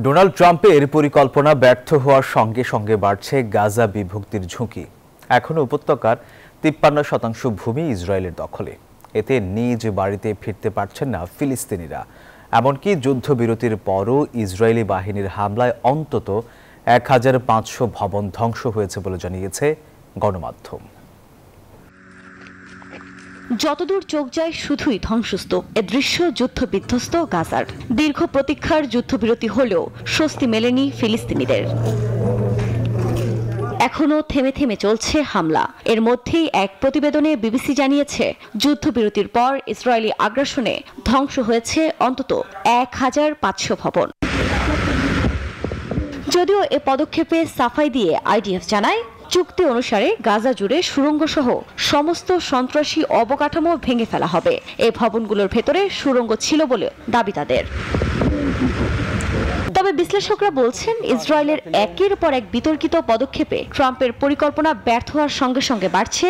Donald ট্রাম্পের পরিকল্পনা ব্যর্থ হওয়ার সঙ্গে সঙ্গে বাড়ছে গাজা বিভক্তির ঝুঁকি। এখনো উপত্যকার ৫৩% ভূমি ইসরায়েলের দখলে। এতে নিজ বাড়িতে ফিরতে পারছেন না ফিলিস্তিনিরা। এমনকি যুদ্ধবিরতির পরও ইসরায়েলি বাহিনীর হামলায় অন্তত ১৫০০ ভবন ধ্বংস হয়েছে বলে জানিয়েছে গণমাধ্যম। যতদূর চোখ যায় শুধুই ধ্বংসস্তূপ। এ দৃশ্য যুদ্ধবিধ্বস্ত গাজার। দীর্ঘ প্রতীক্ষার যুদ্ধবিরতি হলেও স্বস্তি মেলেনি ফিলিস্তিনিদের। এখনো থেমে থেমে চলছে হামলা। এর মধ্যেই এক প্রতিবেদনে বিবিসি জানিয়েছে, যুদ্ধবিরতির পর ইসরায়েলি আগ্রাসনে ধ্বংস হয়েছে অন্তত ১৫০০ ভবন। যদিও এ পদক্ষেপে সাফাই দিয়ে আইডিএফ জানায়, চুক্তি অনুসারে গাজা জুড়ে সুড়ঙ্গ সহ সমস্ত সন্ত্রাসী অবকাঠামো ভেঙে ফেলা হবে। এই ভবনগুলোর ভেতরে সুড়ঙ্গ ছিল বলে দাবি তাদের। তবে বিশ্লেষকরা বলছেন, ইসরায়েলের একের পর এক বিতর্কিত পদক্ষেপে ট্রাম্পের পরিকল্পনা ব্যর্থ হওয়ার সঙ্গে সঙ্গে বাড়ছে।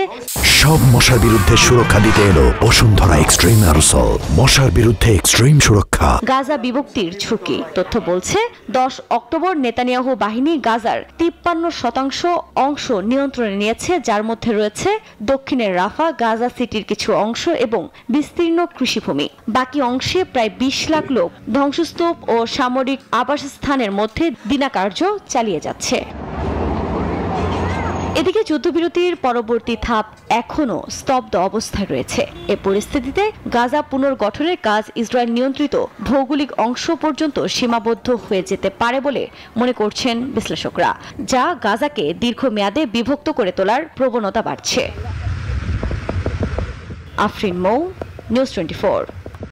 সব মশার বিরুদ্ধে সুরক্ষা দিতে এলো বসুন্ধরা এক্সট্রিম অ্যারোসল। মশার বিরুদ্ধে এক্সট্রিম সুরক্ষা। গাজা বিভক্তির ঝুঁকি। তথ্য বলছে, ১০ অক্টোবর নেতানিয়াহু বাহিনী গাজার ৫৩% অংশ নিয়ন্ত্রণে নিয়েছে, যার মধ্যে রয়েছে দক্ষিণের রাফা, গাজা সিটির কিছু অংশ এবং বিস্তীর্ণ কৃষিভূমি। বাকি অংশে প্রায় ২০ লাখ লোক ধ্বংসস্তূপ ও সামরিক আবাসস্থানের মধ্যে দিনাকার্য চালিয়ে যাচ্ছে। এদিকে যুদ্ধবিরতির পরবর্তী ধাপ এখনো স্তব্ধ অবস্থায় রয়েছে। এ পরিস্থিতিতে গাজা পুনর্গঠনের কাজ ইসরায়েল নিয়ন্ত্রিত ভৌগোলিক অংশ পর্যন্ত সীমাবদ্ধ হয়ে যেতে পারে বলে মনে করছেন বিশ্লেষকরা, যা গাজাকে দীর্ঘমেয়াদে বিভক্ত করে তোলার প্রবণতা বাড়ছে। আফরিন মৌ, নিউজ 24।